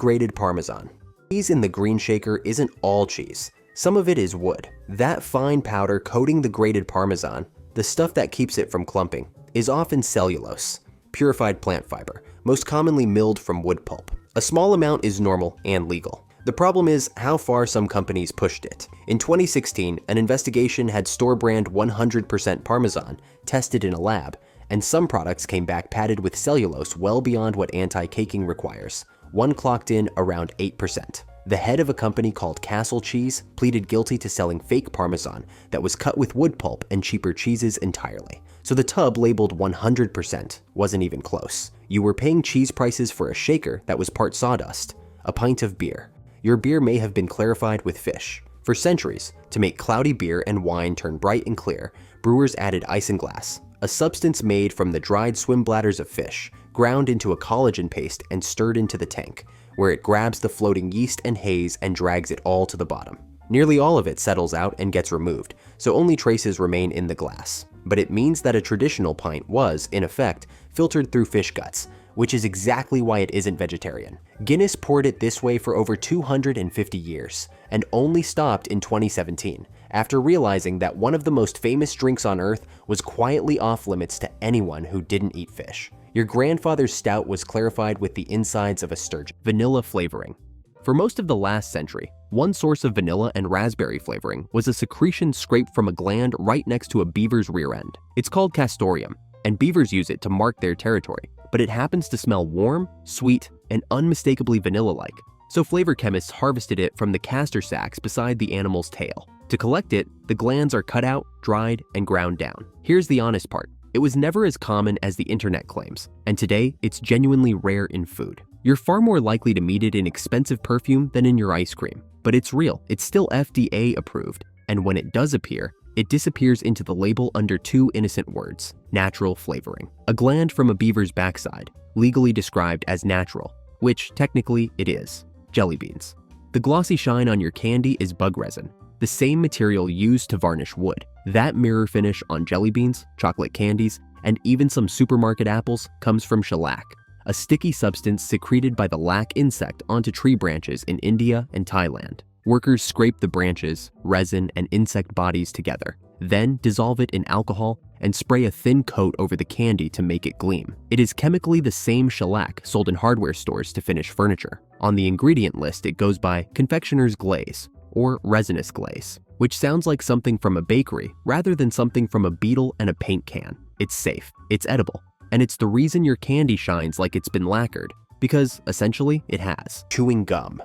Pre-grated Parmesan. Cheese in the green shaker isn't all cheese. Some of it is wood. That fine powder coating the grated Parmesan, the stuff that keeps it from clumping, is often cellulose, purified plant fiber, most commonly milled from wood pulp. A small amount is normal and legal. The problem is how far some companies pushed it. In 2016, an investigation had store-brand 100% Parmesan tested in a lab, and some products came back padded with cellulose well beyond what anti-caking requires. One clocked in around 8%. The head of a company called Castle Cheese pleaded guilty to selling fake Parmesan that was cut with wood pulp and cheaper cheeses entirely. So the tub labeled 100% wasn't even close. You were paying cheese prices for a shaker that was part sawdust, a pint of beer. Your beer may have been clarified with fish. For centuries, to make cloudy beer and wine turn bright and clear, brewers added isinglass, a substance made from the dried swim bladders of fish, ground into a collagen paste and stirred into the tank, where it grabs the floating yeast and haze and drags it all to the bottom. Nearly all of it settles out and gets removed, so only traces remain in the glass. But it means that a traditional pint was, in effect, filtered through fish guts, which is exactly why it isn't vegetarian. Guinness poured it this way for over 250 years, and only stopped in 2017, after realizing that one of the most famous drinks on earth was quietly off limits to anyone who didn't eat fish. Your grandfather's stout was clarified with the insides of a sturgeon. Vanilla flavoring. For most of the last century, one source of vanilla and raspberry flavoring was a secretion scraped from a gland right next to a beaver's rear end. It's called castoreum, and beavers use it to mark their territory, but it happens to smell warm, sweet, and unmistakably vanilla-like. So flavor chemists harvested it from the castor sacs beside the animal's tail. To collect it, the glands are cut out, dried, and ground down. Here's the honest part. It was never as common as the internet claims, and today it's genuinely rare in food. You're far more likely to meet it in expensive perfume than in your ice cream, but it's real. It's still FDA approved, and when it does appear, it disappears into the label under two innocent words: natural flavoring. A gland from a beaver's backside, legally described as natural, which technically it is. Jelly beans. The glossy shine on your candy is bug resin, the same material used to varnish wood. That mirror finish on jelly beans, chocolate candies, and even some supermarket apples comes from shellac, a sticky substance secreted by the lac insect onto tree branches in India and Thailand. Workers scrape the branches, resin, and insect bodies together, then dissolve it in alcohol and spray a thin coat over the candy to make it gleam. It is chemically the same shellac sold in hardware stores to finish furniture. On the ingredient list, it goes by confectioner's glaze, or resinous glaze, which sounds like something from a bakery rather than something from a beetle and a paint can. It's safe, it's edible, and it's the reason your candy shines like it's been lacquered, because essentially it has. Chewing gum.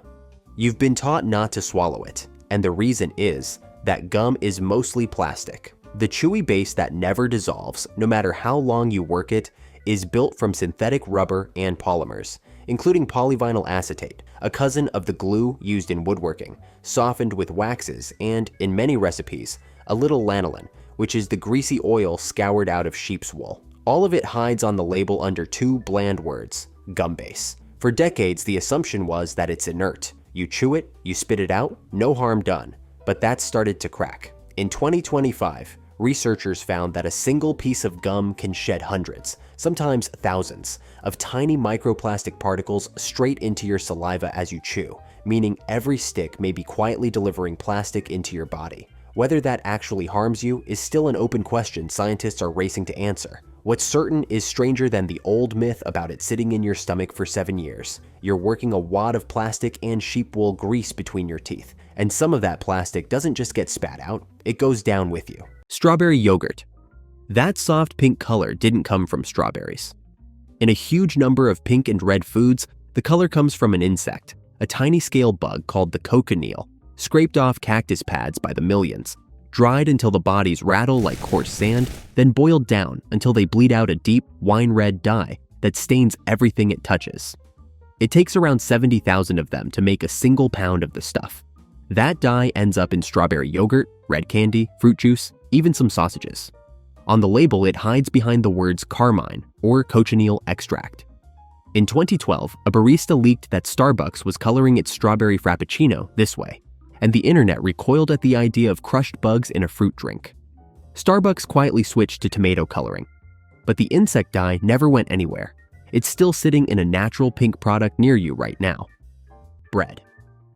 You've been taught not to swallow it, and the reason is that gum is mostly plastic. The chewy base that never dissolves, no matter how long you work it, is built from synthetic rubber and polymers, including polyvinyl acetate, a cousin of the glue used in woodworking, softened with waxes, and, in many recipes, a little lanolin, which is the greasy oil scoured out of sheep's wool. All of it hides on the label under two bland words: gum base. For decades, the assumption was that it's inert. You chew it, you spit it out, no harm done. But that started to crack. In 2025, researchers found that a single piece of gum can shed hundreds, sometimes thousands, of tiny microplastic particles straight into your saliva as you chew, meaning every stick may be quietly delivering plastic into your body. Whether that actually harms you is still an open question scientists are racing to answer. What's certain is stranger than the old myth about it sitting in your stomach for 7 years. You're working a wad of plastic and sheep wool grease between your teeth, and some of that plastic doesn't just get spat out, it goes down with you. Strawberry yogurt. That soft pink color didn't come from strawberries. In a huge number of pink and red foods, the color comes from an insect, a tiny scale bug called the cochineal, scraped off cactus pads by the millions, dried until the bodies rattle like coarse sand, then boiled down until they bleed out a deep wine-red dye that stains everything it touches. It takes around 70,000 of them to make a single pound of the stuff. That dye ends up in strawberry yogurt, red candy, fruit juice, even some sausages. On the label, it hides behind the words carmine or cochineal extract. In 2012, a barista leaked that Starbucks was coloring its strawberry frappuccino this way, and the internet recoiled at the idea of crushed bugs in a fruit drink. Starbucks quietly switched to tomato coloring, but the insect dye never went anywhere. It's still sitting in a natural pink product near you right now. Bread.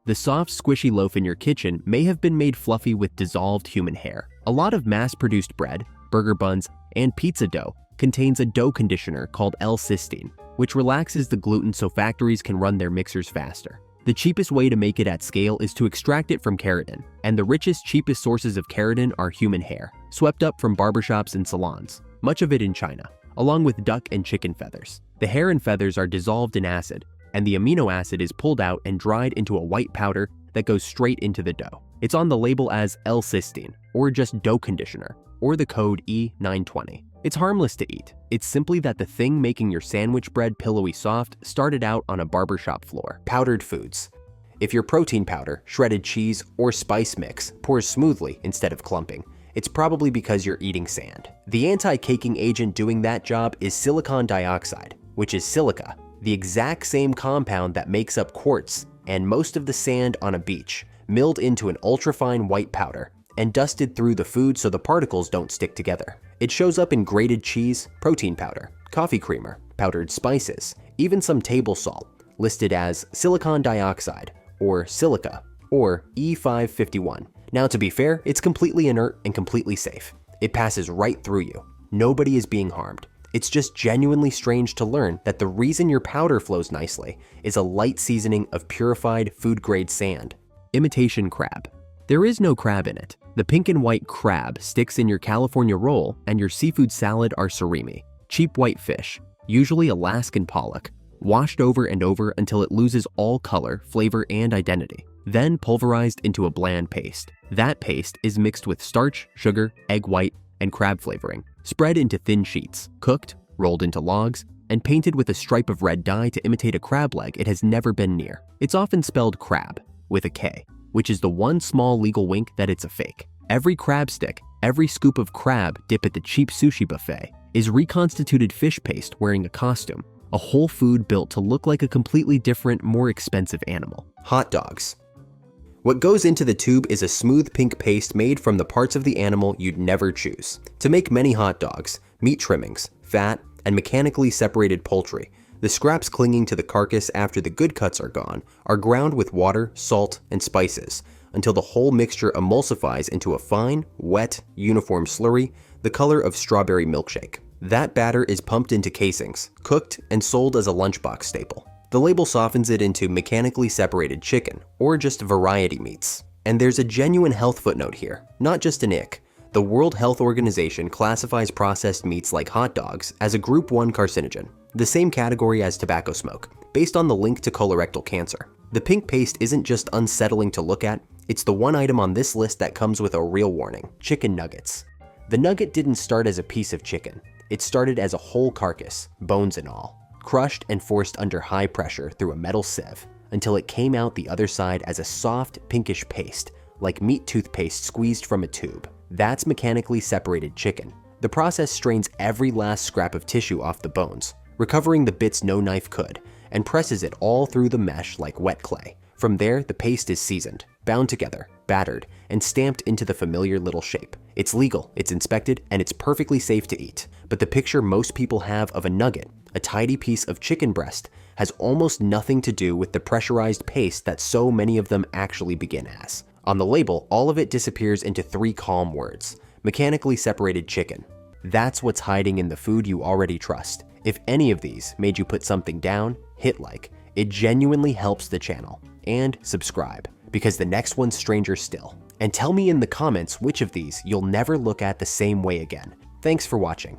The soft, squishy loaf in your kitchen may have been made fluffy with dissolved human hair. A lot of mass-produced bread, burger buns, and pizza dough contains a dough conditioner called L-cysteine, which relaxes the gluten so factories can run their mixers faster. The cheapest way to make it at scale is to extract it from keratin, and the richest, cheapest sources of keratin are human hair, swept up from barbershops and salons, much of it in China, along with duck and chicken feathers. The hair and feathers are dissolved in acid, and the amino acid is pulled out and dried into a white powder that goes straight into the dough. It's on the label as L-cysteine, or just dough conditioner, or the code E920. It's harmless to eat. It's simply that the thing making your sandwich bread pillowy soft started out on a barbershop floor. Powdered foods. If your protein powder, shredded cheese, or spice mix pours smoothly instead of clumping, it's probably because you're eating sand. The anti-caking agent doing that job is silicon dioxide, which is silica, the exact same compound that makes up quartz and most of the sand on a beach, milled into an ultrafine white powder and dusted through the food so the particles don't stick together. It shows up in grated cheese, protein powder, coffee creamer, powdered spices, even some table salt, listed as silicon dioxide, or silica, or E551. Now to be fair, it's completely inert and completely safe. It passes right through you. Nobody is being harmed. It's just genuinely strange to learn that the reason your powder flows nicely is a light seasoning of purified food-grade sand. Imitation crab. There is no crab in it. The pink and white crab sticks in your California roll, and your seafood salad are surimi, cheap white fish, usually Alaskan pollock, washed over and over until it loses all color, flavor, and identity, then pulverized into a bland paste. That paste is mixed with starch, sugar, egg white, and crab flavoring, spread into thin sheets, cooked, rolled into logs, and painted with a stripe of red dye to imitate a crab leg it has never been near. It's often spelled crab, with a K, which is the one small legal wink that it's a fake. Every crab stick, every scoop of crab dip at the cheap sushi buffet is reconstituted fish paste wearing a costume, a whole food built to look like a completely different, more expensive animal. Hot dogs. What goes into the tube is a smooth pink paste made from the parts of the animal you'd never choose. To make many hot dogs, meat trimmings, fat, and mechanically separated poultry, the scraps clinging to the carcass after the good cuts are gone, are ground with water, salt, and spices until the whole mixture emulsifies into a fine, wet, uniform slurry the color of strawberry milkshake. That batter is pumped into casings, cooked, and sold as a lunchbox staple. The label softens it into mechanically separated chicken, or just variety meats. And there's a genuine health footnote here, not just an ick. The World Health Organization classifies processed meats like hot dogs as a Group 1 carcinogen, the same category as tobacco smoke, based on the link to colorectal cancer. The pink paste isn't just unsettling to look at, it's the one item on this list that comes with a real warning: chicken nuggets. The nugget didn't start as a piece of chicken. It started as a whole carcass, bones and all, crushed and forced under high pressure through a metal sieve until it came out the other side as a soft, pinkish paste, like meat toothpaste squeezed from a tube. That's mechanically separated chicken. The process strains every last scrap of tissue off the bones, recovering the bits no knife could, and presses it all through the mesh like wet clay. From there, the paste is seasoned, bound together, battered, and stamped into the familiar little shape. It's legal, it's inspected, and it's perfectly safe to eat. But the picture most people have of a nugget, a tidy piece of chicken breast, has almost nothing to do with the pressurized paste that so many of them actually begin as. On the label, all of it disappears into 3 calm words: mechanically separated chicken. That's what's hiding in the food you already trust. If any of these made you put something down, hit like. It genuinely helps the channel. And subscribe, because the next one's stranger still. And tell me in the comments which of these you'll never look at the same way again. Thanks for watching.